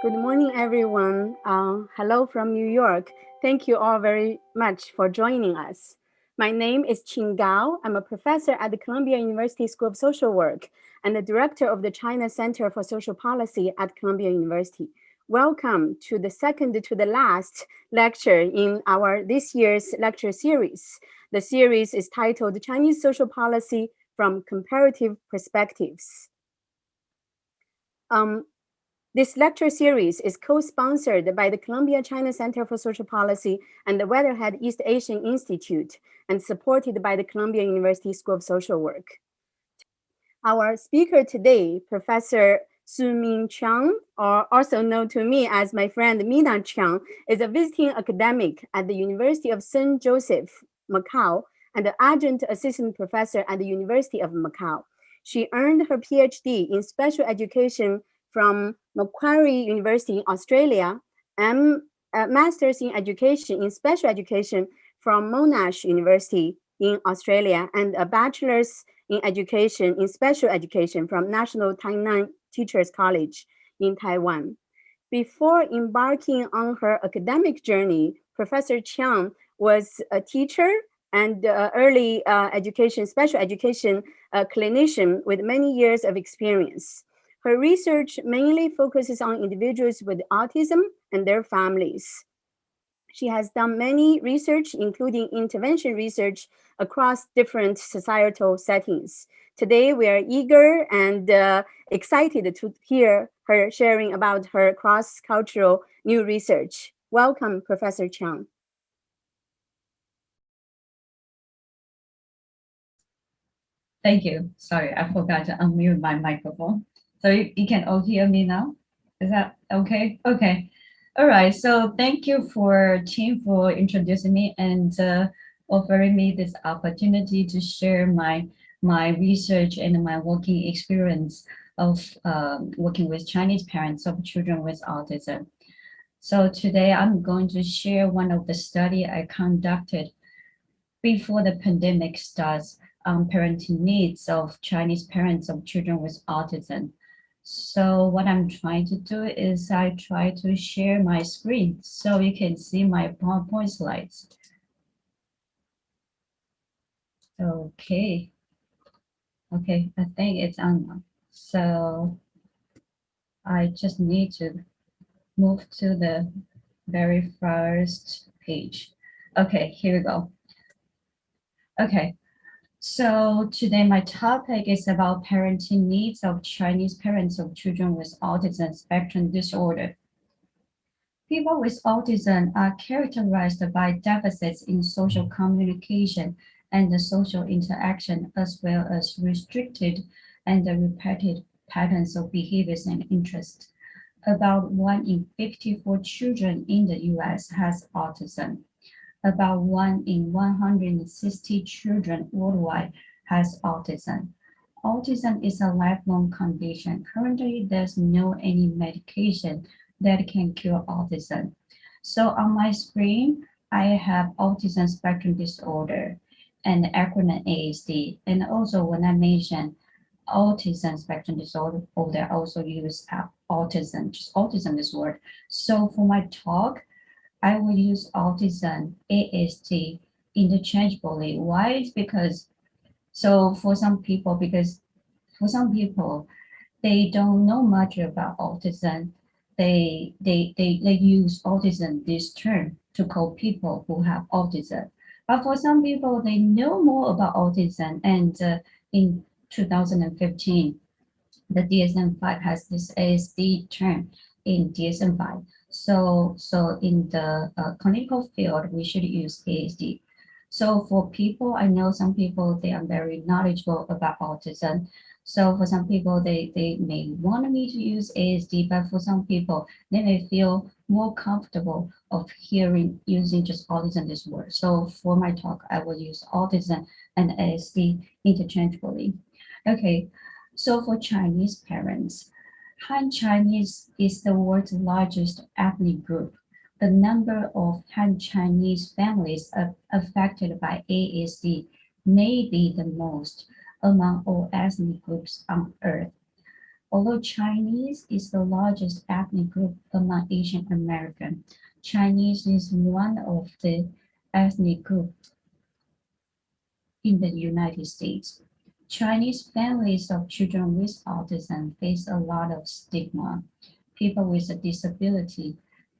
Good morning, everyone. Hello from New York. Thank you all very much for joining us. My name is Qing Gao. I'm a professor at the Columbia University School of Social Work and the director of the China Center for Social Policy at Columbia University. Welcome to the second to the last lecture in our this year's lecture series. The series is titled Chinese Social Policy from Comparative Perspectives. This lecture series is co-sponsored by the Columbia China Center for Social Policy and the Weatherhead East Asian Institute and supported by the Columbia University School of Social Work. Our speaker today, Professor Hsu-Min Chiang, or also known to me as my friend Mina Chiang, is a visiting academic at the University of St. Joseph, Macau, and an adjunct assistant professor at the University of Macau. She earned her PhD in special education from Macquarie University in Australia and a master's in education in special education from Monash University in Australia and a bachelor's in education in special education from National Tainan Teachers College in Taiwan. Before embarking on her academic journey, Professor Chiang was a teacher and early education, special education clinician with many years of experience. Her research mainly focuses on individuals with autism and their families. She has done many research, including intervention research across different societal settings. Today, we are eager and excited to hear her sharing about her cross-cultural new research. Welcome, Professor Chiang. Thank you. Sorry, I forgot to unmute my microphone. So you can all hear me now? Is that okay? Okay. All right. So thank you for Tim for introducing me and offering me this opportunity to share my research and my working experience of working with Chinese parents of children with autism. So today I'm going to share one of the study I conducted before the pandemic starts on parenting needs of Chinese parents of children with autism. So what I'm trying to do is I try to share my screen so you can see my PowerPoint slides. Okay. Okay, I think it's on now. So I just need to move to the very first page. Okay, here we go. Okay, so today my topic is about parenting needs of Chinese parents of children with autism spectrum disorder. People with autism are characterized by deficits in social communication and the social interaction, as well as restricted and repeated patterns of behaviors and interests. About 1 in 54 children in the US has autism. About 1 in 160 children worldwide has autism. Autism is a lifelong condition. Currently, there's no any medication that can cure autism. So on my screen, I have autism spectrum disorder and the acronym ASD. And also when I mention autism spectrum disorder, I also use autism, just autism this word. So for my talk, I will use autism, ASD interchangeably. Why? It's because, so for some people, they don't know much about autism. They use autism, this term, to call people who have autism. But for some people, they know more about autism. And in 2015, the DSM-5 has this ASD term in DSM-5. So in the clinical field, we should use ASD. So for people, I know some people, they are very knowledgeable about autism. So for some people, they may want me to use ASD, but for some people, they may feel more comfortable of using just autism this word. So for my talk, I will use autism and ASD interchangeably. Okay, so for Chinese parents, Han Chinese is the world's largest ethnic group. The number of Han Chinese families affected by ASD may be the most among all ethnic groups on Earth. Although Chinese is the largest ethnic group among Asian American, Chinese is one of the ethnic groups in the United States. Chinese families of children with autism face a lot of stigma. People with a disability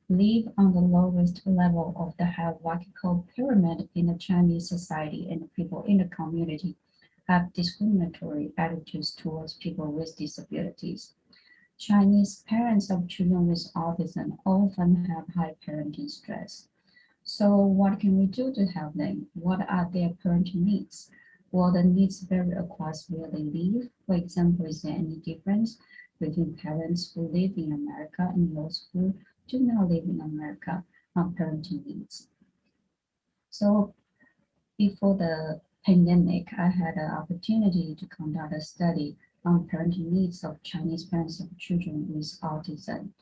live on the lowest level of the hierarchical pyramid in the Chinese society, and people in the community have discriminatory attitudes towards people with disabilities. Chinese parents of children with autism often have high parenting stress. So what can we do to help them? What are their parenting needs? Well, the needs vary across where they live. For example, is there any difference between parents who live in America and those who do not live in America on parenting needs? So before the pandemic, I had an opportunity to conduct a study on parenting needs of Chinese parents of children with autism.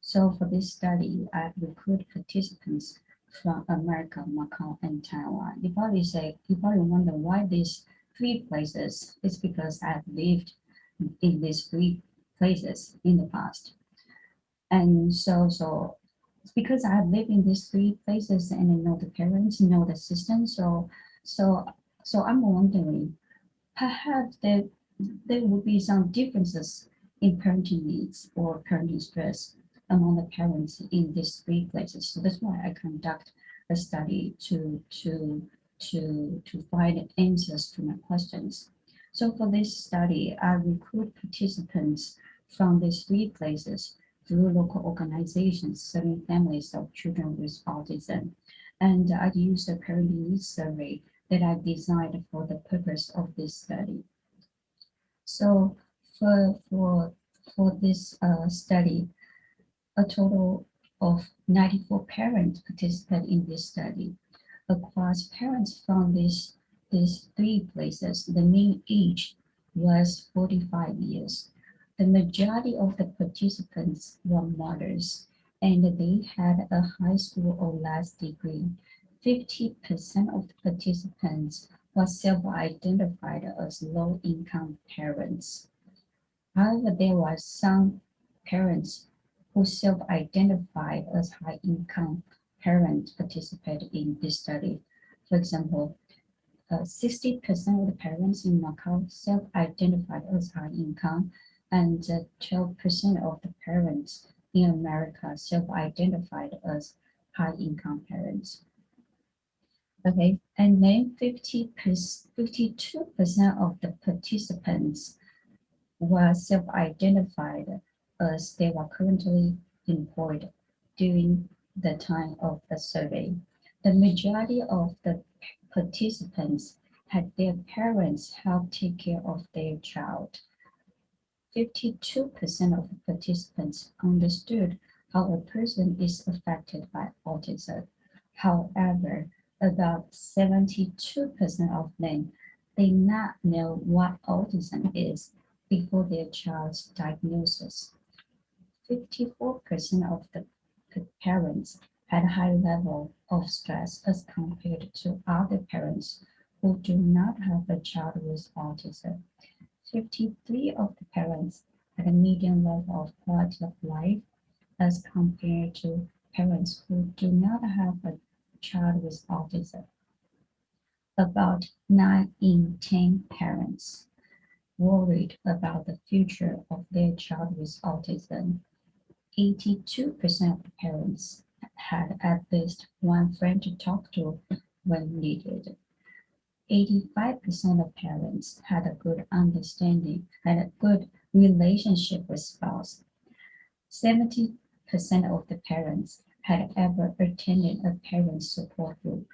So for this study, I recruit participants from America, Macau, and Taiwan. You probably wonder why these three places. It's because I've lived in these three places in the past. And so it's because I've lived in these three places and I know the parents, know the system. So so I'm wondering, perhaps there would be some differences in parenting needs or parenting stress among the parents in these three places. So that's why I conduct a study to find answers to my questions. So for this study, I recruit participants from these three places through local organizations serving families of children with autism. And I use a parenting needs survey that I designed for the purpose of this study. So for this study, a total of 94 parents participated in this study. Across parents from these three places, the mean age was 45 years. The majority of the participants were mothers, and they had a high school or less degree. 50% of the participants were self-identified as low-income parents. However, there were some parents who self-identified as high-income parents participated in this study. For example, 60% of the parents in Macau self-identified as high income, and 12% of the parents in America self-identified as high income parents. Okay, and then 52% of the participants were self-identified as they were currently employed during the time of the survey. The majority of the participants had their parents help take care of their child. 52% of the participants understood how a person is affected by autism. However, about 72% of them did not know what autism is before their child's diagnosis. 54% of the parents had a high level of stress as compared to other parents who do not have a child with autism. 53 of the parents had a medium level of quality of life as compared to parents who do not have a child with autism. About 9 in 10 parents worried about the future of their child with autism. 82% of parents had at least one friend to talk to when needed. 85% of parents had a good understanding, had a good relationship with spouse. 70% of the parents had ever attended a parent support group.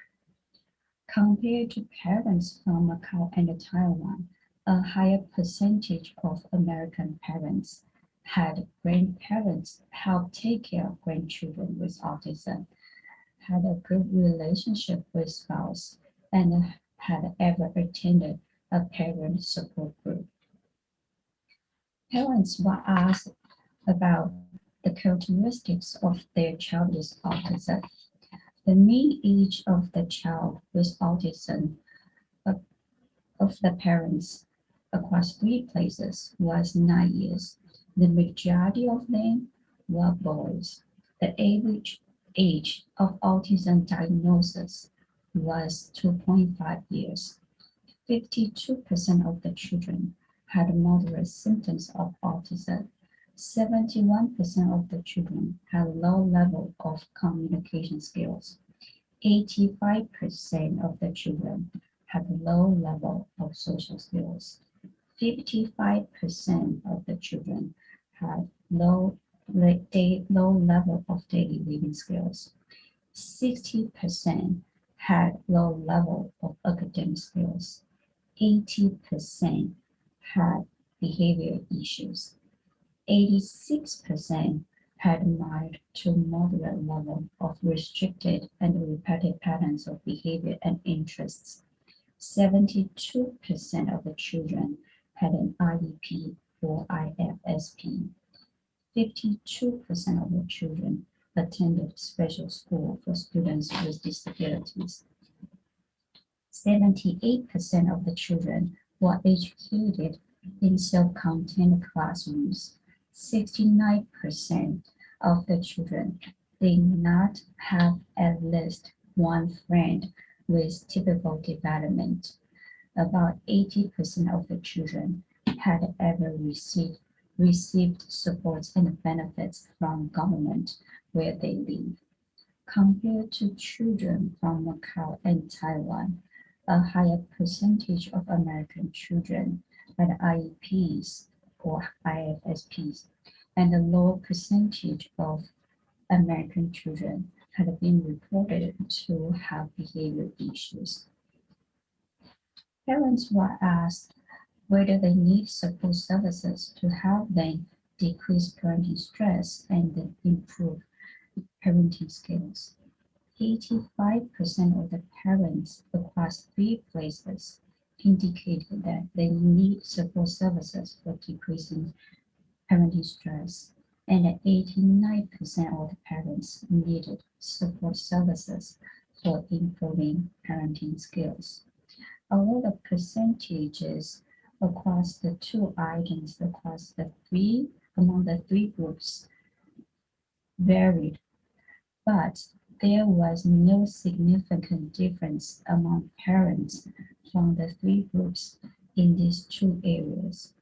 Compared to parents from Macau and Taiwan, a higher percentage of American parents had grandparents help take care of grandchildren with autism, had a good relationship with spouse, and had ever attended a parent support group. Parents were asked about the characteristics of their child with autism. The mean age of the child with autism of the parents across 3 places was 9 years. The majority of them were boys. The average age of autism diagnosis was 2.5 years. 52% of the children had moderate symptoms of autism. 71% of the children had low level of communication skills. 85% of the children had low level of social skills. 55% of the children had low level of daily living skills. 60% had low level of academic skills. 80% had behavior issues. 86% had mild to moderate level of restricted and repeated patterns of behavior and interests. 72% of the children had an IEP or IFSP. 52% of the children attended special school for students with disabilities. 78% of the children were educated in self-contained classrooms. 69% of the children did not have at least one friend with typical development. About 80% of the children had ever received supports and benefits from government where they live. Compared to children from Macau and Taiwan, a higher percentage of American children had IEPs or IFSPs, and a lower percentage of American children had been reported to have behavior issues. Parents were asked whether they need support services to help them decrease parenting stress and improve parenting skills. 85% of the parents across 3 places indicated that they need support services for decreasing parenting stress, and 89% of the parents needed support services for improving parenting skills. Although the percentages across the 2 items among the 3 groups varied, but there was no significant difference among parents from the 3 groups in these 2 areas.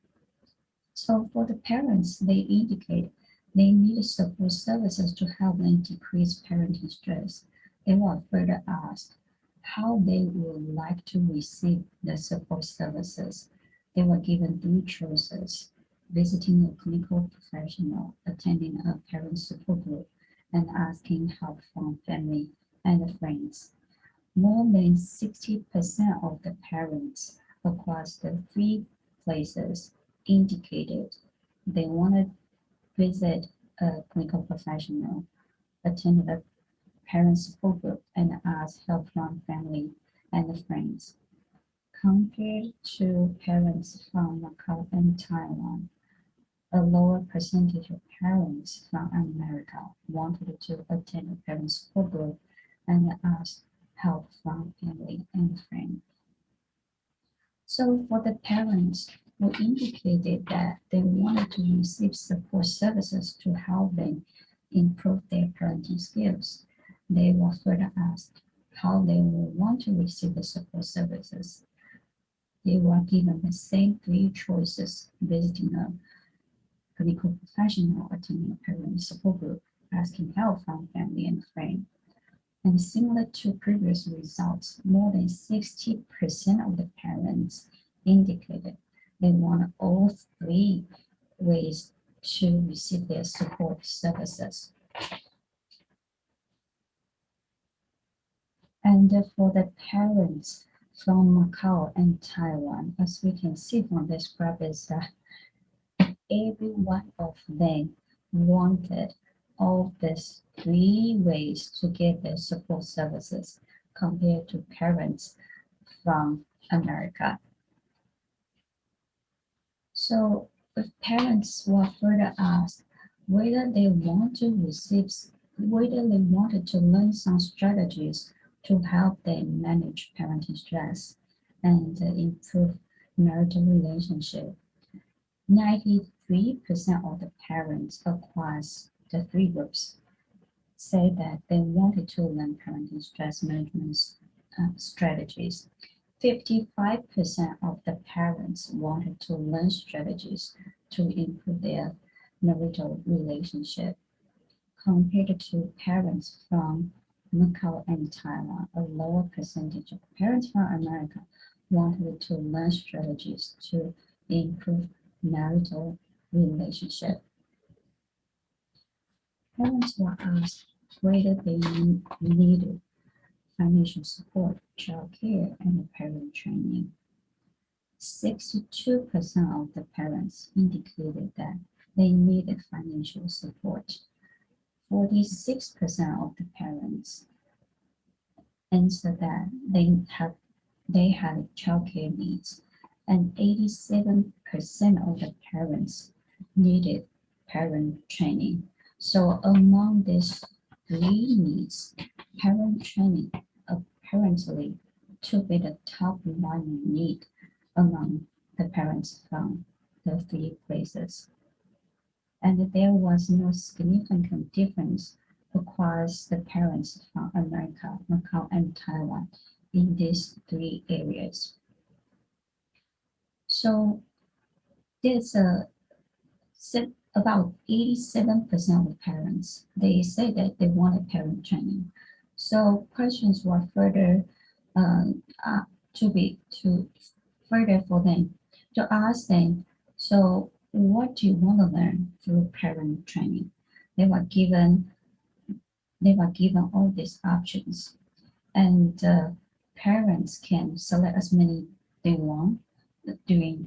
So for the parents, they indicate they needed support services to help them decrease parenting stress. They were further asked how they would like to receive the support services. They were given 3 choices: visiting a clinical professional, attending a parent support group, and asking help from family and friends. More than 60% of the parents across the 3 places indicated they wanted to visit a clinical professional, attend a parent support group, and ask help from family and friends. Compared to parents from Macau and Taiwan, a lower percentage of parents from America wanted to attend a parent support group and ask help from family and friends. So for the parents who indicated that they wanted to receive support services to help them improve their parenting skills, they were further asked how they would want to receive the support services. They were given the same 3 choices: visiting a clinical professional, attending a parent support group, asking help from family and friends. And similar to previous results, more than 60% of the parents indicated they want all 3 ways to receive their support services. And for the parents from Macau and Taiwan, as we can see from this graph, is that every one of them wanted all these 3 ways to get their support services compared to parents from America. So if parents were further asked whether they wanted to learn some strategies to help them manage parenting stress and improve marital relationship. 93% of the parents across the three groups say that they wanted to learn parenting stress management strategies. 55% of the parents wanted to learn strategies to improve their marital relationship, compared to parents from Macau and Taiwan. A lower percentage of parents from America wanted to learn strategies to improve marital relationship. Parents were asked whether they needed financial support, childcare, and parent training. 62% of the parents indicated that they needed financial support. 46% of the parents answered that they had childcare needs, and 87% of the parents needed parent training. So among these three needs, parent training apparently to be the top one need among the parents from the three places. And there was no significant difference across the parents from America, Macau, and Taiwan in these three areas. So there's about 87% of parents, they say that they wanted parent training. So questions were further further for them to ask them, so what do you want to learn through parent training? They were given all these options, and parents can select as many they want during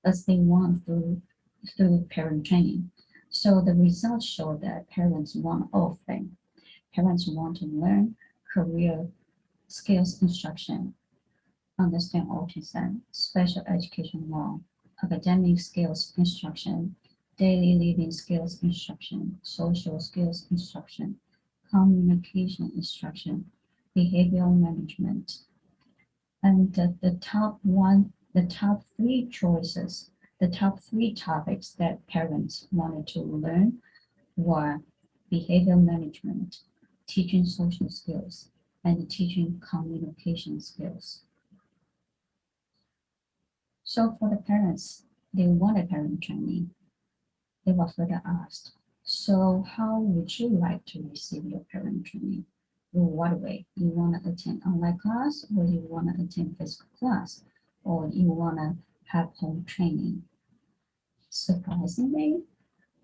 as they want through parent training. So the results show that parents want all of them. Parents want to learn career skills instruction, understand autism, special education law, academic skills instruction, daily living skills instruction, social skills instruction, communication instruction, behavioral management. And the top three choices, the top three topics that parents wanted to learn were behavior management, teaching social skills, and teaching communication skills. So for the parents, they wanted parent training. They were further asked, so how would you like to receive your parent training? In what way? You want to attend online class, or you want to attend physical class, or you want to have home training? Surprisingly,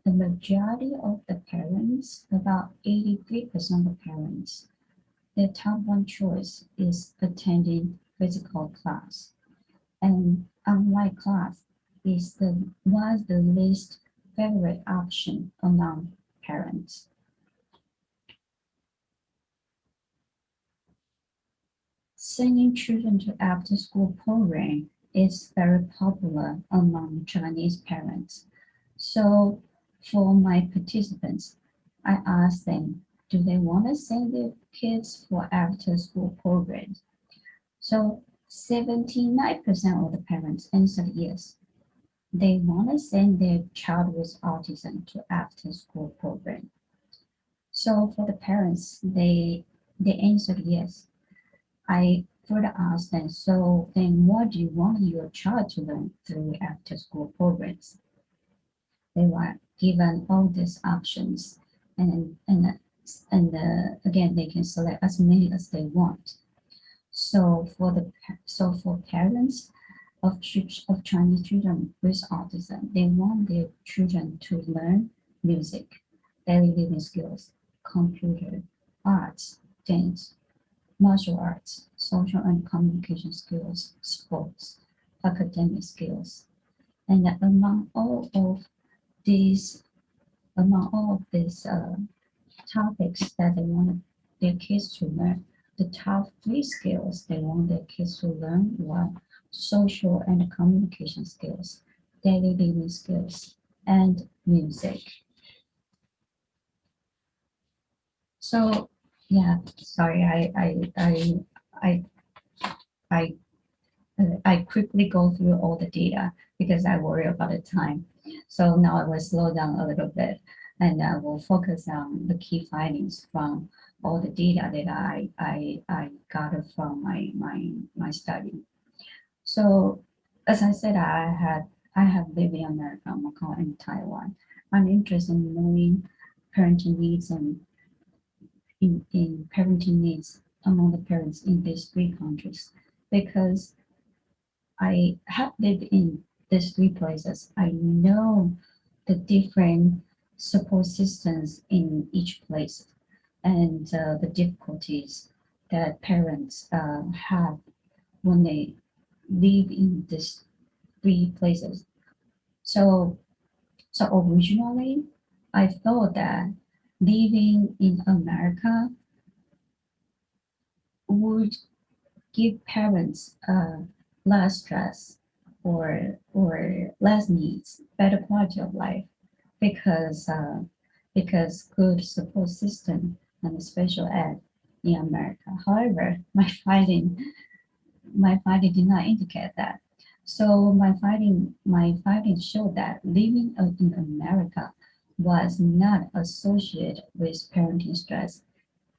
the majority of the parents, about 83% of parents, their top one choice is attending physical class. And online class was the least favorite option among parents. Sending children to after-school program is very popular among Chinese parents. So for my participants, I asked them, do they want to send their kids for after-school programs? So 79% of the parents answered yes. They want to send their child with autism to after-school program. So for the parents, they answered yes. I further asked them, so then what do you want your child to learn through after-school programs? They were given all these options, and again, they can select as many as they want. So for parents of Chinese children with autism, they want their children to learn music, daily living skills, computer, arts, dance, martial arts, social and communication skills, sports, academic skills. And among all of these topics that they want their kids to learn, the top three skills they want their kids to learn were social and communication skills, daily living skills, and music. So yeah, sorry, I I quickly go through all the data because I worry about the time. So now I will slow down a little bit and I will focus on the key findings from all the data that I gathered from my study. So as I said, I have lived in America, Macau, and Taiwan. I'm interested in knowing parenting needs and in parenting needs among the parents in these three countries because I have lived in these three places. I know the different support systems in each place and the difficulties that parents have when they live in these three places. So, so originally, I thought that living in America would give parents less stress or less needs, better quality of life because good support system and special ed in America. However, my finding did not indicate that. So my findings showed that living in America was not associated with parenting stress,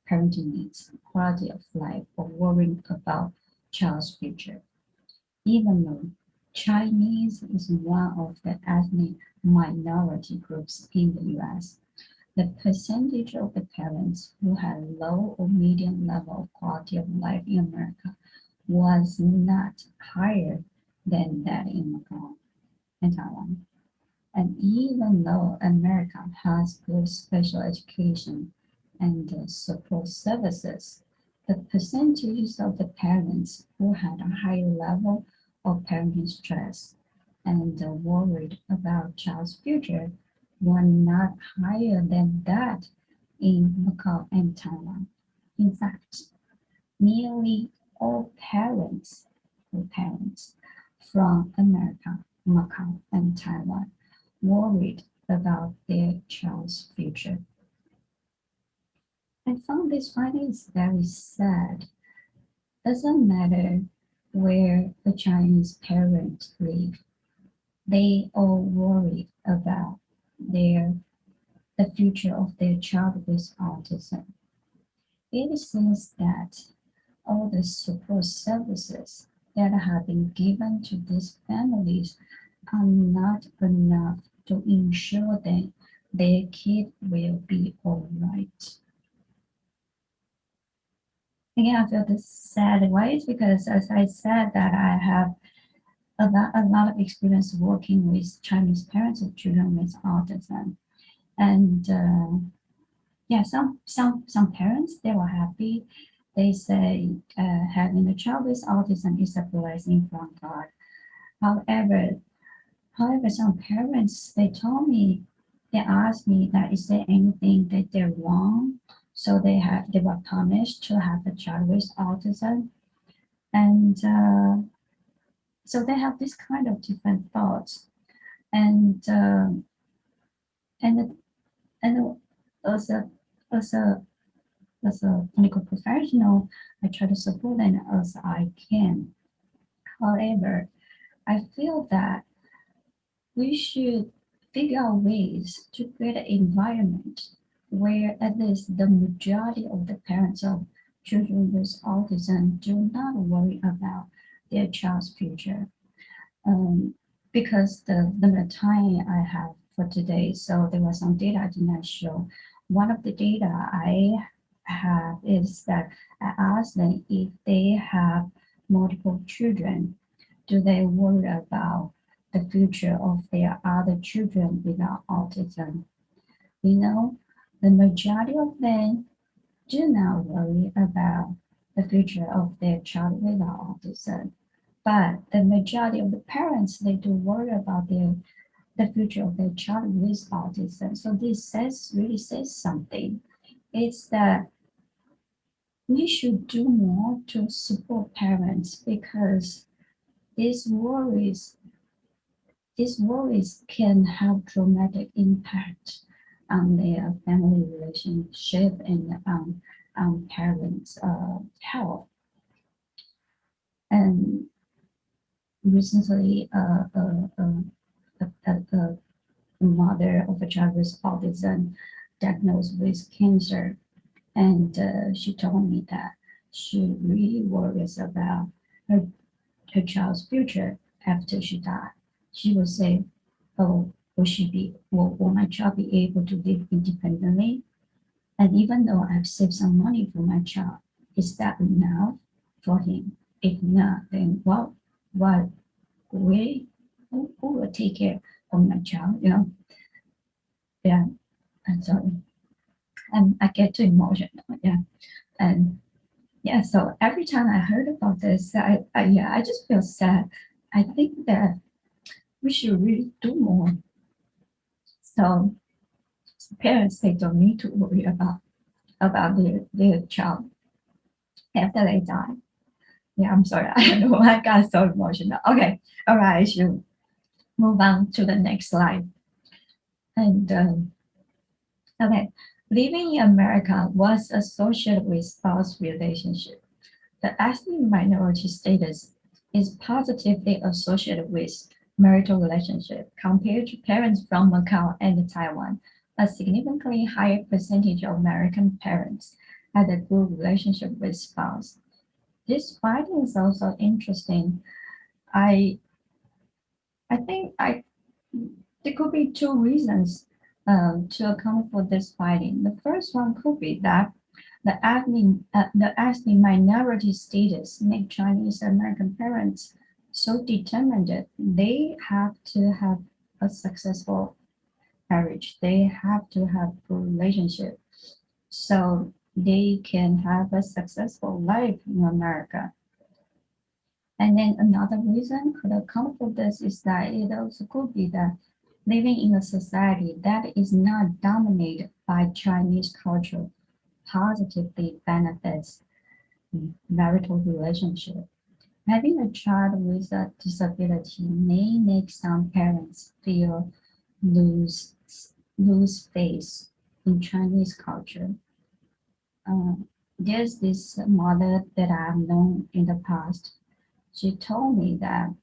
parenting needs, quality of life, or worrying about child's future. Even though Chinese is one of the ethnic minority groups in the US, the percentage of the parents who had low or medium level of quality of life in America was not higher than that in Macau and Taiwan. And even though America has good special education and support services, the percentages of the parents who had a higher level of parenting stress and worried about child's future were not higher than that in Macau and Taiwan. In fact, nearly all parents from America, Macau, and Taiwan worried about their child's future. I found this findings very sad. Doesn't matter where the Chinese parents live, they all worried about their the future of their child with autism. It seems that all the support services that have been given to these families are not enough to ensure that their kid will be all right. Again, I feel this sad ways because, as I said, that I have a lot of experience working with Chinese parents of children with autism, and yeah, some parents they were happy. They say having a child with autism is a blessing from God. However, however, some parents they told me they asked me that is there anything that they're wrong, so they were punished to have a child with autism, and so they have this kind of different thoughts, and and and as a as a as a clinical professional, I try to support them as I can. However, I feel that we should figure out ways to create an environment where at least the majority of the parents of children with autism do not worry about their child's future. Um, because the limited time I have for today, so there was some data I did not show. One of the data I have is that I asked them if they have multiple children, do they worry about the future of their other children without autism? You know, the majority of them do not worry about the future of their child without autism. But the majority of the parents, they do worry about the future of their child with autism. So this really says something. It's that we should do more to support parents because these worries these worries can have dramatic impact on their family relationship and on parents' health. And recently a mother of a child with autism diagnosed with cancer, and she told me that she really worries about her her child's future after she died. She will say, "Oh, will my child be able to live independently? And even though I've saved some money for my child, is that enough for him? If not, then what way who will take care of my child? You know, yeah." And so, and I get too emotional, yeah, and yeah. So every time I heard about this, I just feel sad. I think that we should really do more. So parents, they don't need to worry about their child after they die. Yeah, I'm sorry. I don't know. I got so emotional. Okay, all right. I should move on to the next slide. And okay, living in America was associated with spouse relationship. The ethnic minority status is positively associated with marital relationship compared to parents from Macau and Taiwan. A significantly higher percentage of American parents had a good relationship with spouse. This finding is also interesting. I I think there could be two reasons to account for this finding. The first one could be that the ethnic minority status make Chinese American parents so determined that they have to have a successful marriage. They have to have a relationship so they can have a successful life in America. And then another reason could account for this is that it also could be that living in a society that is not dominated by Chinese culture positively benefits marital relationship. Having a child with a disability may make some parents feel lose lose face in Chinese culture. There's this mother that I've known in the past. She told me that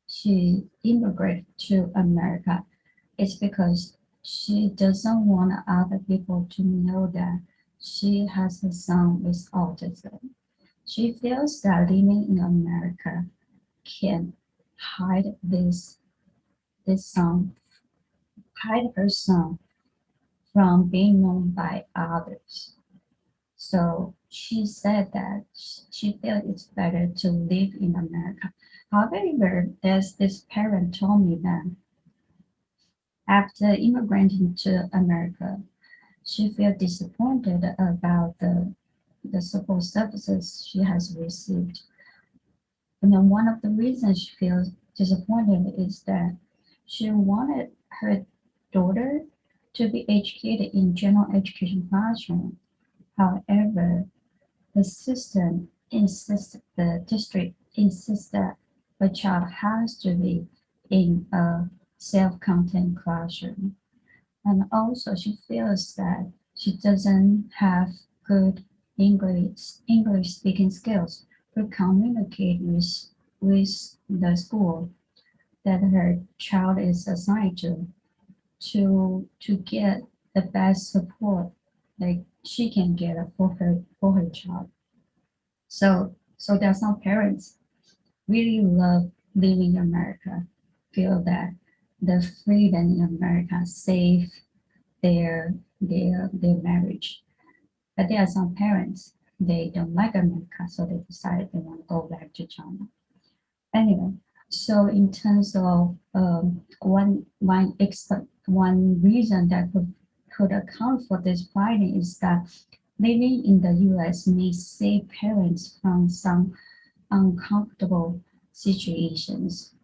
she immigrated to America is because she doesn't want other people to know that she has a son with autism. She feels that living in America can hide this son, hide her son from being known by others. So she said that she feels it's better to live in America. However, there's this parent told me that after immigrating to America, she feels disappointed about the support services she has received. And then one of the reasons she feels disappointed is that she wanted her daughter to be educated in general education classroom. However, the district insists that the child has to be in a self-contained classroom. And also she feels that she doesn't have good English speaking skills to communicate with the school that her child is assigned to get the best support like she can get for her child. So there are some parents really love living in America, feel that the freedom in America save their marriage. But there are some parents they don't like America, so they decided they want to go back to China. Anyway, so in terms of one reason that could account for this finding is that living in the U.S. may save parents from some uncomfortable situations.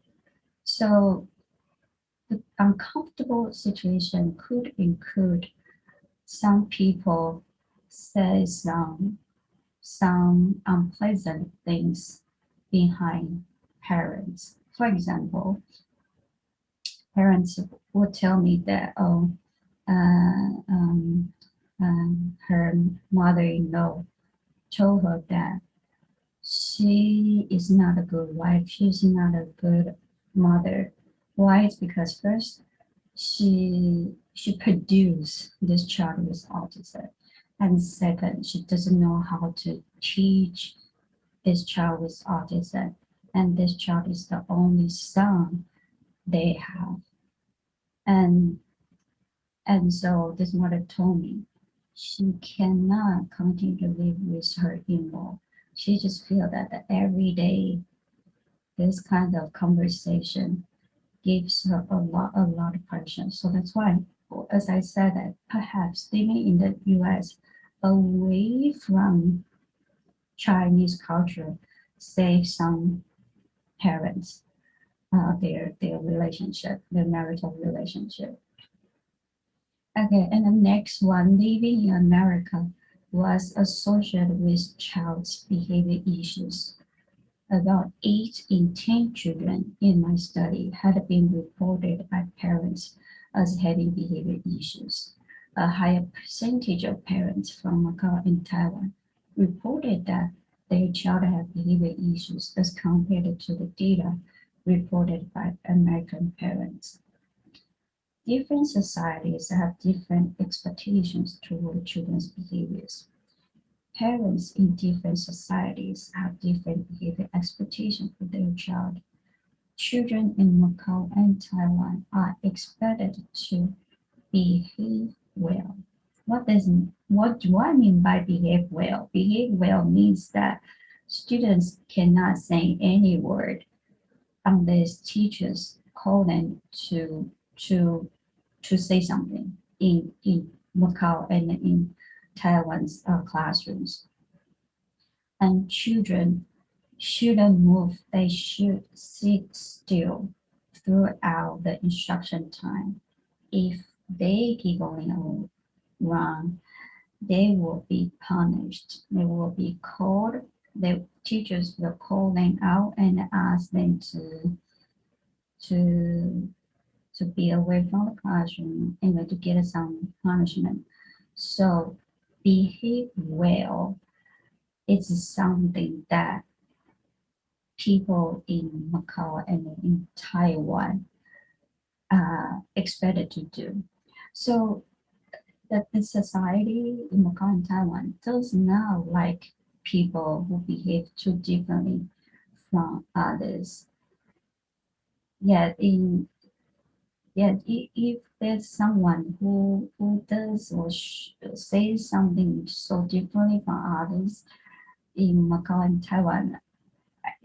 So the uncomfortable situation could include some people say some unpleasant things behind parents. For example, parents would tell me that uh, um, her mother-in-law told her that she is not a good wife. She's not a good mother. Why? It's because first she produced this child with autism, and second, she doesn't know how to teach this child with autism, and this child is the only son they have, and so this mother told me she cannot continue to live with her in-law. She just feel that every day this kind of conversation gives her a lot of pressure. So that's why, as I said, that perhaps living in the U.S. away from Chinese culture saves some parents their relationship, their marital relationship. Okay, and the next one, living in America was associated with child's behavior issues. About 8 in 10 children in my study had been reported by parents as having behavior issues. A higher percentage of parents from Macau and Taiwan reported that their child had behavior issues as compared to the data reported by American parents. Different societies have different expectations toward children's behaviors. Parents in different societies have different behavior expectations for their child. Children in Macau and Taiwan are expected to behave well. What do I mean by behave well? Behave well means that students cannot say any word unless teachers call them to say something in Macau and in Taiwan's classrooms. And children shouldn't move, they should sit still throughout the instruction time. If they keep going or run, they will be punished. They will be called. The teachers will call them out and ask them to to be away from the classroom and to get some punishment. So behave well is something that people in Macau and in Taiwan are expected to do. So that the society in Macau and Taiwan does not like people who behave too differently from others. Yet in Yet, if there's someone who does or says something so differently from others in Macau and Taiwan,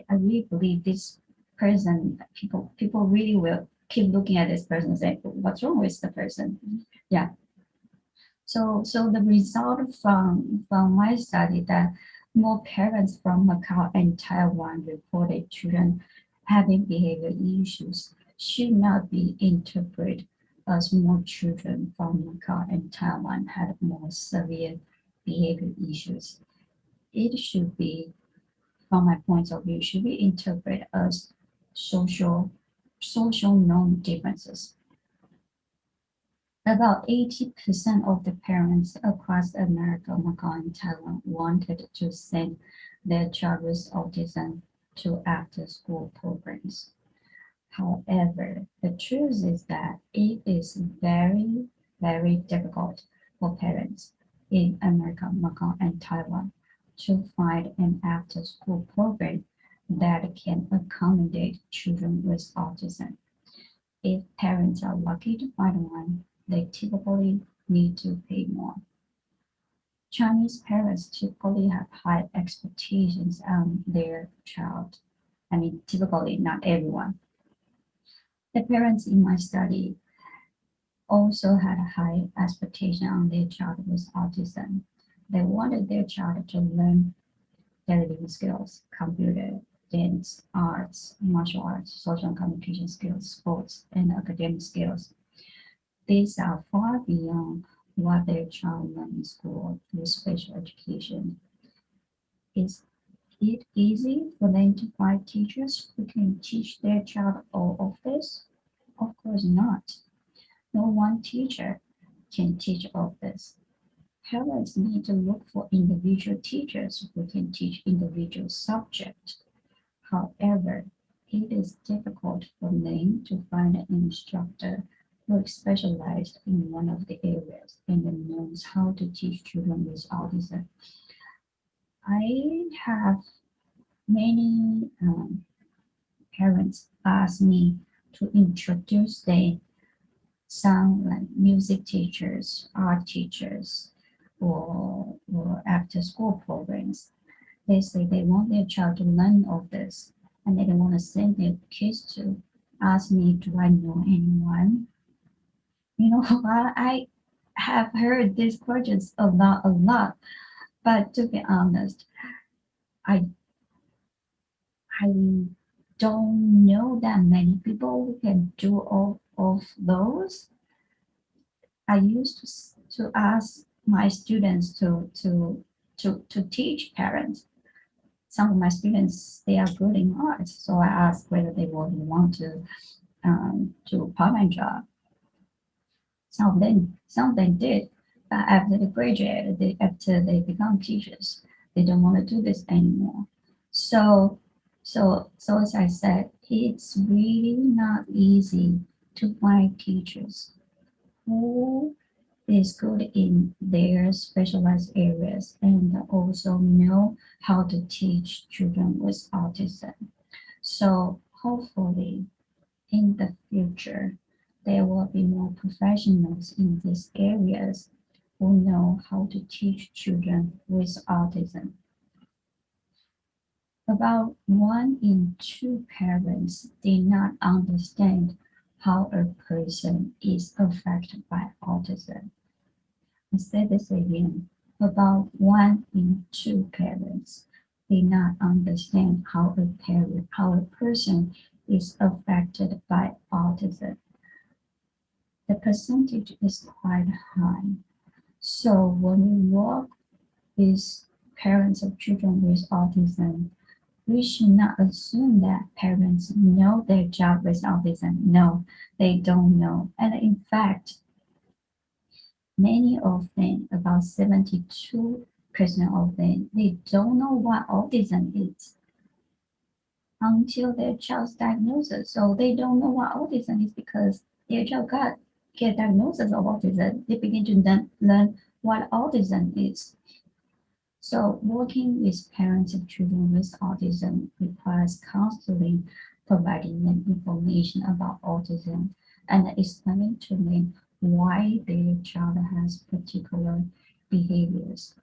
I really believe this person, people really will keep looking at this person and say, what's wrong with the person? Yeah. So the result from my study that more parents from Macau and Taiwan reported children having behavior issues should not be interpreted as more children from Macau and Taiwan had more severe behavior issues. It should be, from my point of view, should be interpreted as social norm differences. About 80% of the parents across America, Macau, and Taiwan wanted to send their child with autism to after-school programs. However, the truth is that it is very, very difficult for parents in America, Macau, and Taiwan to find an after-school program that can accommodate children with autism. If parents are lucky to find one, they typically need to pay more. Chinese parents typically have high expectations on their child. I mean, typically, not everyone. The parents in my study also had a high expectation on their child with autism. They wanted their child to learn editing skills, computer, dance, arts, martial arts, social and communication skills, sports, and academic skills. These are far beyond what their child learned in school through special education. Is it easy for them to find teachers who can teach their child all of this? Of course not. No one teacher can teach all of this. parents need to look for individual teachers who can teach individual subjects. However, it is difficult for them to find an instructor who is specialized in one of the areas and knows how to teach children with autism. I have many parents ask me to introduce them some like music teachers, art teachers, or after school programs. They say they want their child to learn all this and they don't want to send their kids to ask me, do I know anyone? You know, I have heard these questions a lot, but to be honest, I I don't know that many people who can do all of those. I used to ask my students to teach parents. Some of my students they are good in art, so I asked whether they would want to do a part-time job. Some of them did, but after they graduated, after they become teachers, they don't want to do this anymore. So, so as I said, it's really not easy to find teachers who is good in their specialized areas and also know how to teach children with autism. So hopefully in the future, there will be more professionals in these areas who know how to teach children with autism. About 1 in 2 parents did not understand how a person is affected by autism. I say this again. About 1 in 2 parents did not understand how a person is affected by autism. The percentage is quite high. So when we work with parents of children with autism, we should not assume that parents know their child with autism. No, they don't know. And in fact, many of them, about 72% of them, they don't know what autism is until their child's diagnosis. So they don't know what autism is because their child get diagnosis of autism. They begin to learn what autism is. So working with parents of children with autism requires constantly providing them information about autism and explaining to them why their child has particular behaviors.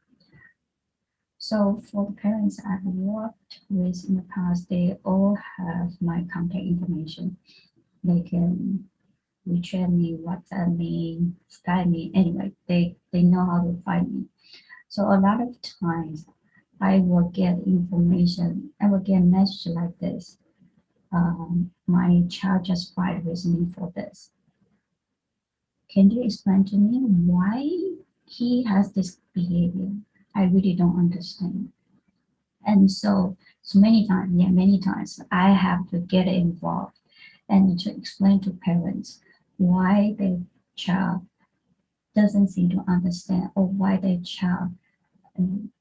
So for the parents I've worked with in the past, they all have my contact information. They can WeChat me, WhatsApp me, Skype me. Anyway, they know how to find me. So a lot of times I will get information, I will get a message like this. My child just filed with me for this. Can you explain to me why he has this behavior? I really don't understand. And so many times I have to get involved and to explain to parents why their child doesn't seem to understand or why their child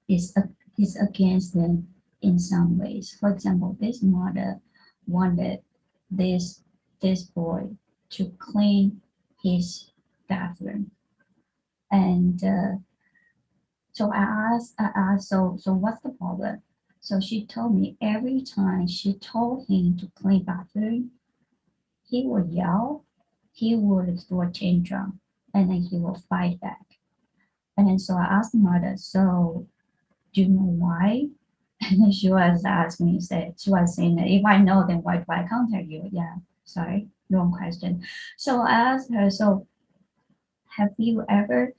is is against them in some ways. For example, this mother wanted this this boy to clean his bathroom, and so so what's the problem? So she told me every time she told him to clean bathroom, he would yell, he would throw a tantrum, and then he will fight back. And then so I asked the mother, so do you know why? And then she was asking me, she was saying that if I know, then why do I contact you? Yeah, sorry, wrong question. So I asked her, so have you ever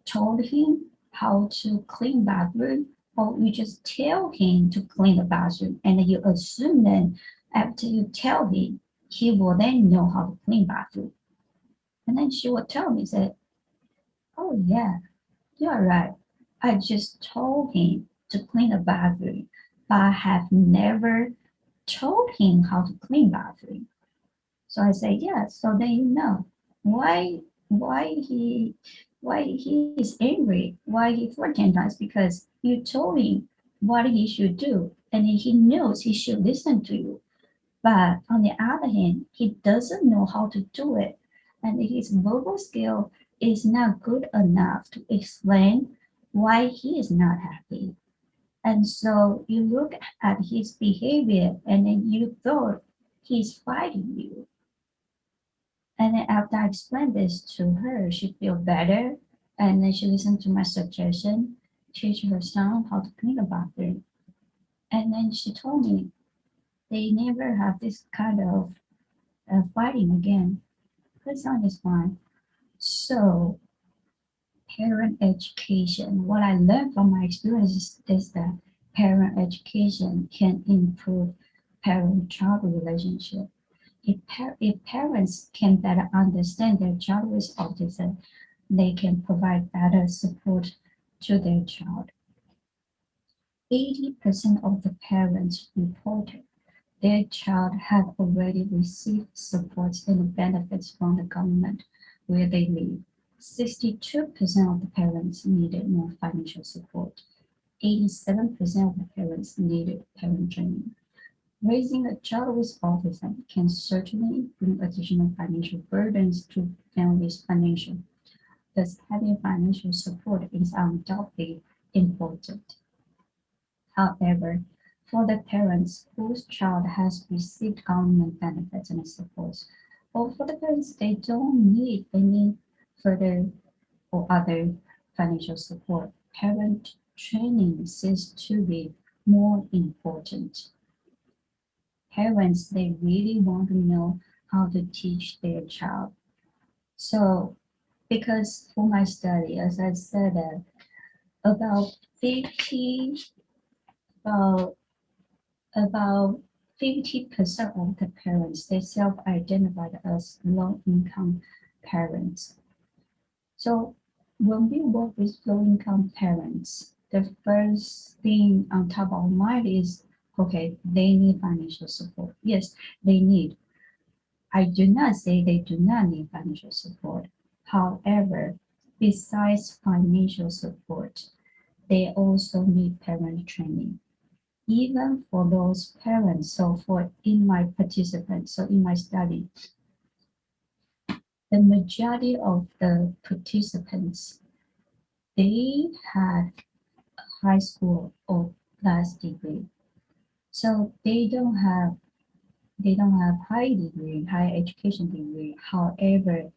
told him how to clean bathroom? Or you just tell him to clean the bathroom and you assume then after you tell him, he will then know how to clean bathroom. And then she would tell me, say, oh yeah, you're right. I just told him to clean the bathroom, but I have never told him how to clean bathroom. So I say, yes, so then you know why he why he is angry, why he 14 times, because you told him what he should do, and he knows he should listen to you. But on the other hand, he doesn't know how to do it, and his verbal skill is not good enough to explain why he is not happy. And so you look at his behavior and then you thought he's fighting you. And then after I explained this to her, she feel better. And then she listened to my suggestion, teach her son how to clean the bathroom. And then she told me they never have this kind of fighting again. Her son is fine. So parent education, what I learned from my experience is that parent education can improve parent-child relationship. If parents can better understand their child with autism, they can provide better support to their child. 80% of the parents reported their child had already received support and benefits from the government where they live. 62% of the parents needed more financial support. 87% of the parents needed parent training. Raising a child with autism can certainly bring additional financial burdens to families' financial. Thus, having financial support is undoubtedly important. However, for the parents whose child has received government benefits and support, or for the parents they don't need any further or other financial support, parent training seems to be more important. Parents, they really want to know how to teach their child. So, because for my study, as I said, about 50, about about 50% of the parents they self-identified as low-income parents. So when we work with low-income parents, the first thing on top of our mind is, okay, they need financial support. Yes, they need. I do not say they do not need financial support. However, besides financial support, they also need parent training. Even for those parents, so for in my participants, so in my study, the majority of the participants, they had high school or plus degree. So they don't have high degree, high education degree. However,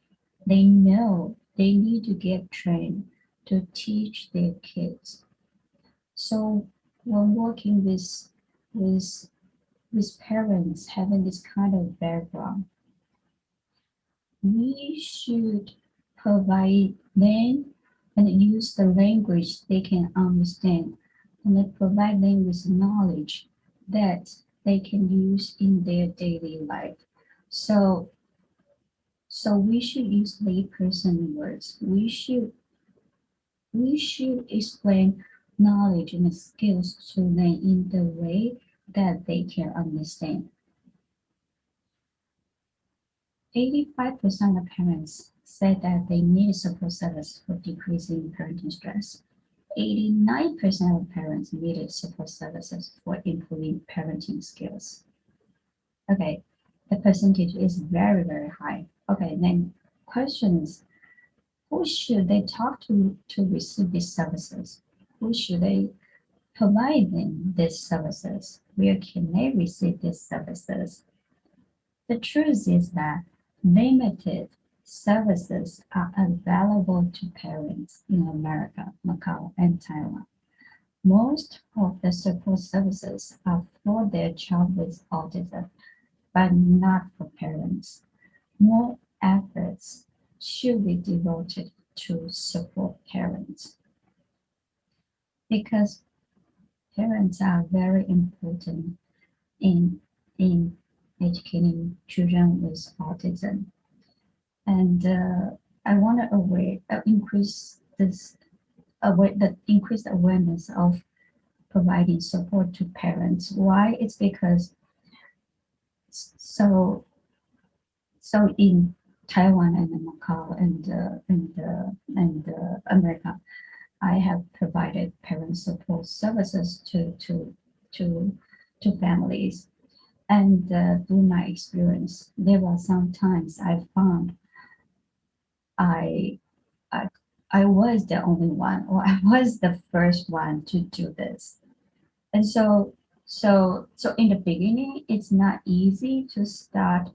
they know they need to get trained to teach their kids. So when working with with parents having this kind of background, we should provide them and use the language they can understand and then provide them with knowledge that they can use in their daily life. So, so we should use layperson words. We should explain knowledge and skills to them in the way that they can understand. 85% of parents said that they need support service for decreasing parenting stress. 89% of parents needed support services for improving parenting skills. Okay, the percentage is very, very high. Okay, then questions. Who should they talk to receive these services? Who should they provide them these services? Where can they receive these services? The truth is that limited services are available to parents in America, Macau, and Taiwan. Most of the support services are for their child with autism, but not for parents. More efforts should be devoted to support parents because parents are very important in in educating children with autism. And I want to increase the increased awareness of providing support to parents. Why? It's because so in Taiwan and Macau and America, I have provided parent support services to to families. And through my experience, there were some times I found I, I I was the only one, or I was the first one to do this. And so in the beginning, it's not easy to start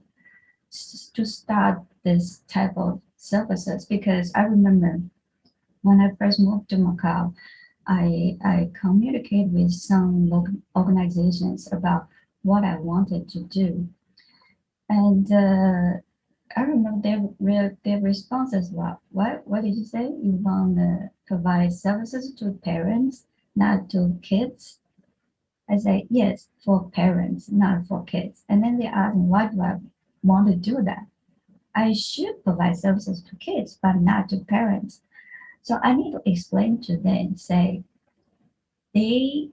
this type of services, because I remember when I first moved to Macau, I communicated with some local organizations about what I wanted to do. And I remember their responses were, what did you say? You want to provide services to parents, not to kids? I say, yes, for parents, not for kids. And then they asked, why do I want to do that? I should provide services to kids, but not to parents. So I need to explain to them, say, they,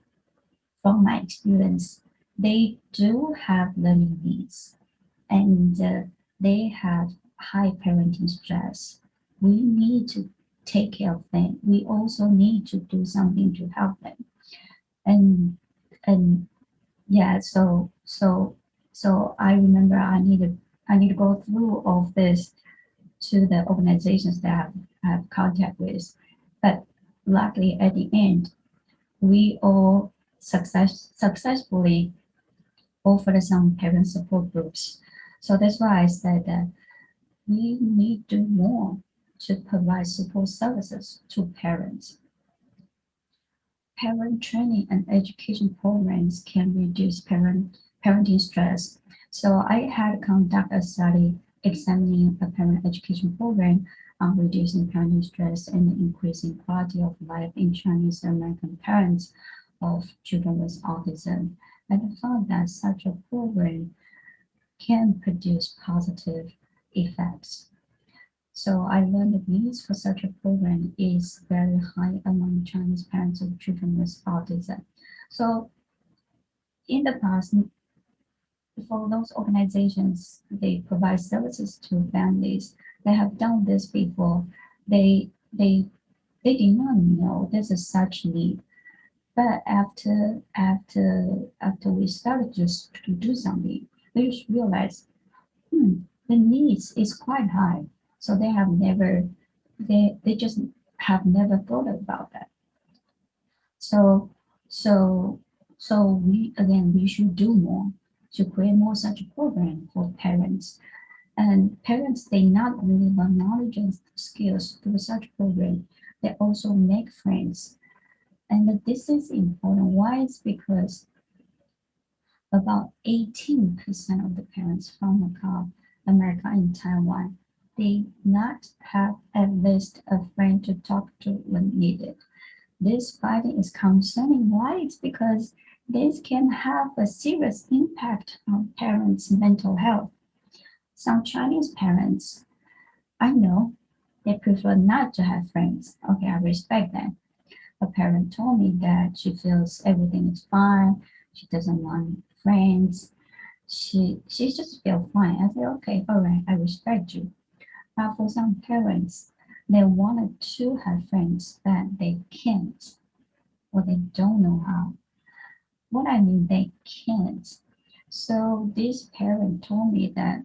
from my experience, they do have learning needs, and they have high parenting stress. We need to take care of them. We also need to do something to help them. And and yeah, so I remember I need to go through all of this to the organizations that I have contact with. But luckily at the end, we all successfully offered some parent support groups. So that's why I said that we need to do more to provide support services to parents. Parent training and education programs can reduce parenting stress. So I had conducted a study examining a parent education program on reducing parenting stress and increasing quality of life in Chinese American parents of children with autism. And I found that such a program can produce positive effects. So I learned the needs for such a program is very high among Chinese parents of children with autism. So in the past, for those organizations, they provide services to families. They have done this before. They they they did not know there's a such need. But after we started to do something, we just realized, the needs is quite high. So they just have never thought about that. So so so we should do more to create more such a program for parents. And parents, they not only learn knowledge and skills through such program, they also make friends. And this is important. Why? It's because about 18% of the parents from Macau, America, and Taiwan, they not have at least a friend to talk to when needed. This finding is concerning. Why? It's because this can have a serious impact on parents' mental health. Some Chinese parents, I know, they prefer not to have friends. Okay, I respect that. A parent told me that she feels everything is fine. She doesn't want friends. She just feels fine. I said, okay, all right, I respect you. But for some parents, they wanted to have friends, but they can't, or they don't know how. What I mean, they can't. So this parent told me that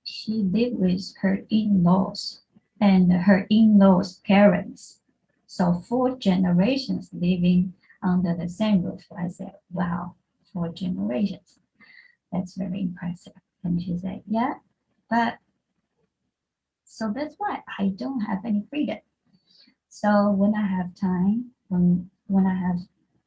she lived with her in-laws and her in-laws' parents. So 4 generations living under the same roof. I said, wow, 4 generations. That's very impressive. And she said, yeah, but so that's why I don't have any freedom. So when I have time, when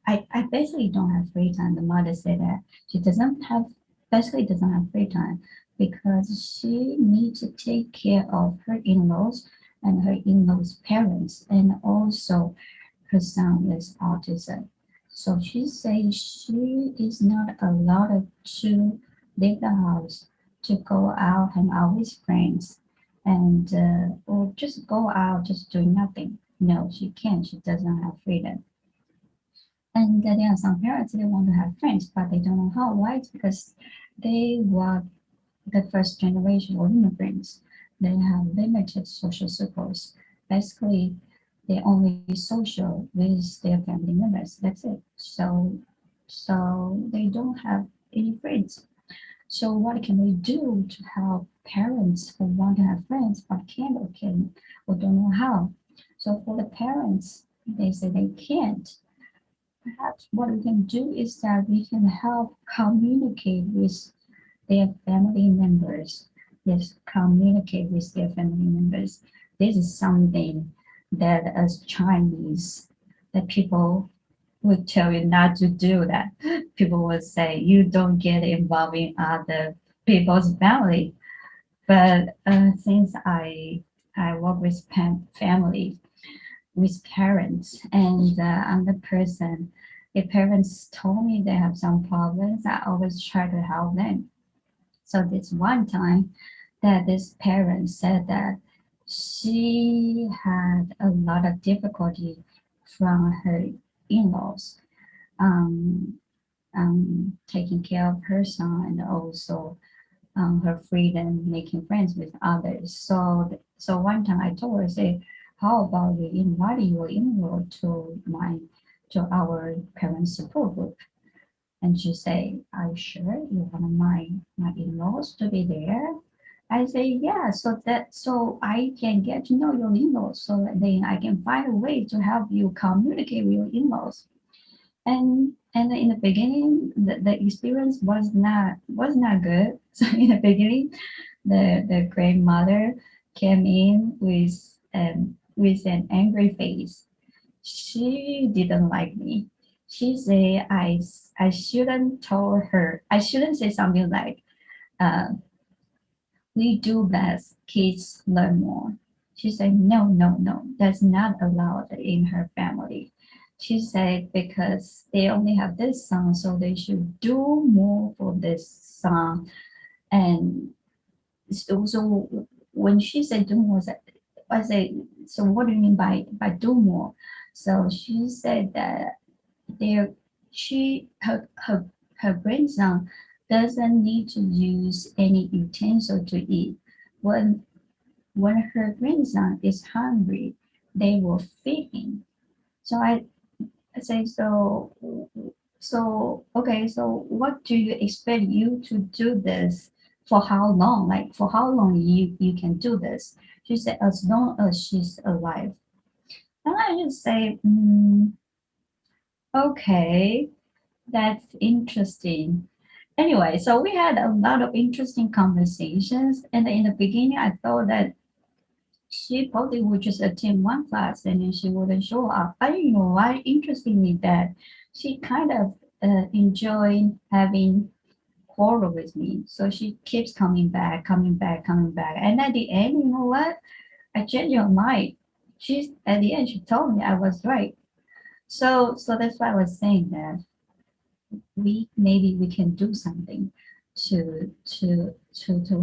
I basically don't have free time. The mother said that she basically doesn't have free time because she needs to take care of her in-laws and her in-laws' parents and also her son with autism. So she says she is not allowed to leave the house to go out, hang out with friends, and or just go out just doing nothing. No, she can't. She doesn't have freedom. And there are some parents they want to have friends, but they don't know how. Why? It's because they were the first generation of immigrants. they have limited social circles. Basically, they only social with their family members. That's it. So they don't have any friends. So what can we do to help parents who want to have friends but can't or don't know how? So for the parents, they say they can't. Perhaps what we can do is that we can help communicate with their family members. Yes, communicate with their family members. This is something that as Chinese, that people would tell you not to do that. People would say you don't get involved in other people's family. But since I work with family, with parents, and I'm the person. If parents told me they have some problems, I always try to help them. So this one time that this parent said that she had a lot of difficulty from her in-laws, um, taking care of her son and also her freedom making friends with others. So one time I told her, say, how about we invite your in-law to our parent support group? And she say, are you sure you want my in-laws to be there? I say, yeah, so I can get to know your in-laws, so that then I can find a way to help you communicate with your in-laws. And in the beginning, the experience was not good. So in the beginning, the grandmother came in with an angry face. She didn't like me. She said I shouldn't tell her. I shouldn't say something like, uh, "We do best. Kids learn more." She said, "No, no, no. That's not allowed in her family." She said because they only have this son, so they should do more for this son. And so when she said do more, I say, so what do you mean by do more? So she said that there she her grandson doesn't need to use any utensil to eat. When her grandson is hungry, they will feed him. So I say, so okay, so what do you expect you to do this for how long? Like for how long you can do this? She said, as long as she's alive. And I just say, okay, that's interesting. Anyway, so we had a lot of interesting conversations, and in the beginning, I thought that she probably would just attend one class and then she wouldn't show up. I don't know why. Interestingly, that she kind of enjoyed having quarrel with me. So she keeps coming back, coming back, coming back. And at the end, you know what? I changed her mind. She's at the end. She told me I was right. So that's why I was saying that we maybe we can do something to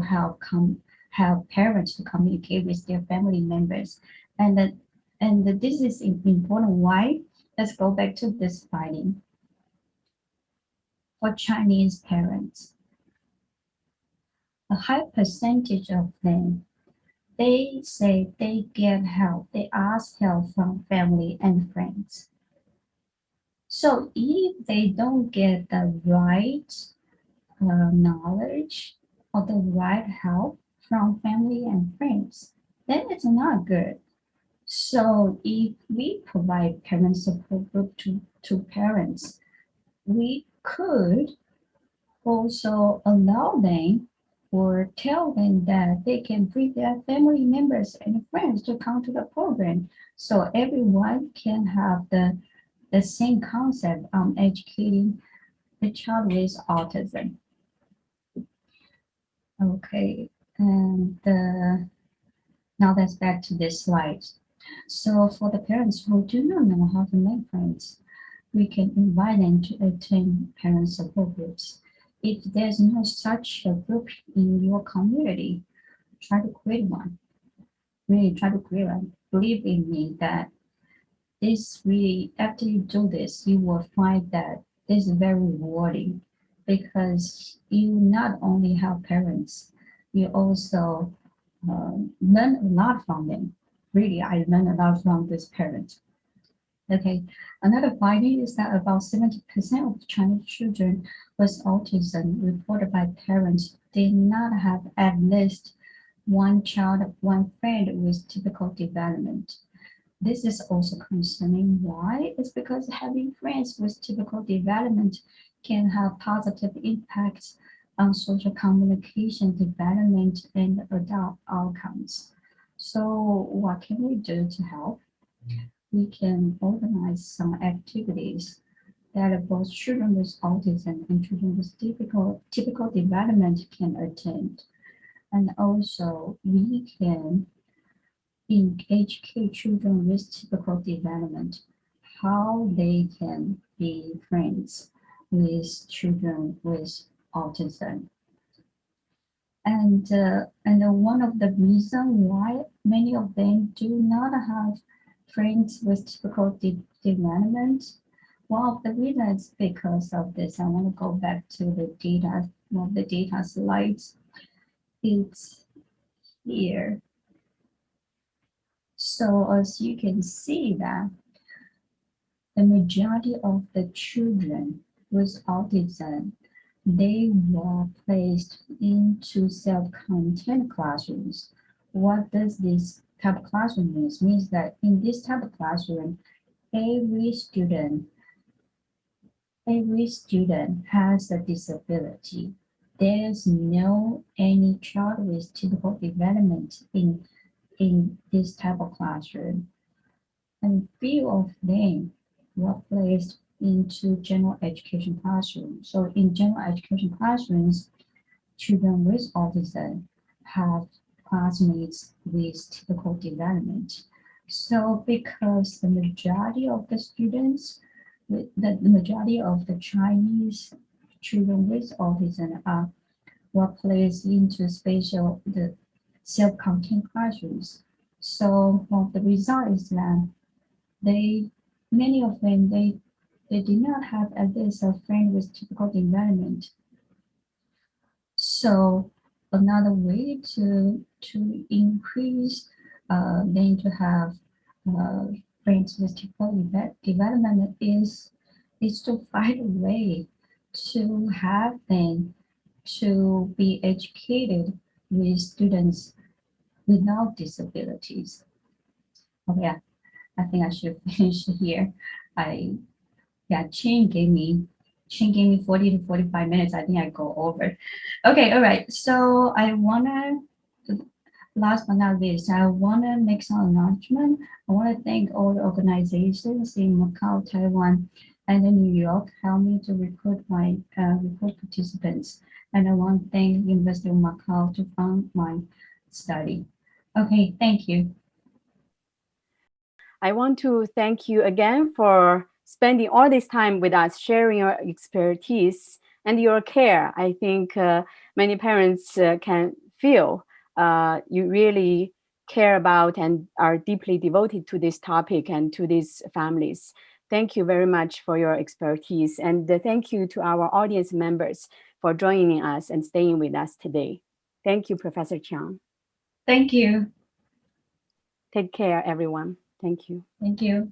help parents to communicate with their family members, and that and that this is important. Why? Let's go back to this finding for Chinese parents. A high percentage of them, they say they get help. They ask help from family and friends. So if they don't get the right knowledge or the right help from family and friends, then it's not good. So if we provide parent support group to parents, we could also allow them or tell them that they can bring their family members and friends to come to the program so everyone can have the same concept on educating the child with autism. Okay, and now that's back to this slide. So for the parents who do not know how to make friends, we can invite them to attend parent support groups. If there's no such a group in your community, try to create one. Really try to create one. Believe in me that this really, after you do this, you will find that this is very rewarding because you not only help parents, you also learn a lot from them. Really, I learned a lot from this parent. Okay, another finding is that about 70% of Chinese children with autism reported by parents did not have at least one child, one friend with typical development. This is also concerning. Why? It's because having friends with typical development can have positive impacts on social communication development and adult outcomes. So what can we do to help? We can organize some activities that both children with autism and children with typical development can attend. And also we can educate children with typical development how they can be friends with children with autism. And one of the reasons why many of them do not have friends with typical development, one of the reasons is because of this. I want to go back to the data, one of the data slides. It's here. So as you can see that the majority of the children with autism, they were placed into self-contained classrooms. What does this type of classroom mean? It means that in this type of classroom, every student has a disability. There's no any child with typical development in this type of classroom. And few of them were placed into general education classrooms. So in general education classrooms, children with autism have classmates with typical development. So because the majority of the students, the majority of the Chinese children with autism were placed into the self-contained classrooms. So the result is that they many of them they did not have at least a friend with typical development. So another way to increase them to have uh, friends with typical development is to find a way to have them to be educated with students without disabilities. Oh yeah, I think I should finish here. I Yeah, Chin gave me 40 to 45 minutes. I think I go over. Okay, all right. So I wanna last but not least, I wanna make some announcement. I wanna thank all the organizations in Macau, Taiwan, and in New York help me to recruit my recruit participants. And I want to thank University of Macau to fund my study. Okay, thank you. I want to thank you again for spending all this time with us, sharing your expertise and your care. I think many parents can feel you really care about and are deeply devoted to this topic and to these families. Thank you very much for your expertise. And thank you to our audience members for joining us and staying with us today. Thank you, Professor Chiang. Thank you. Take care, everyone. Thank you. Thank you.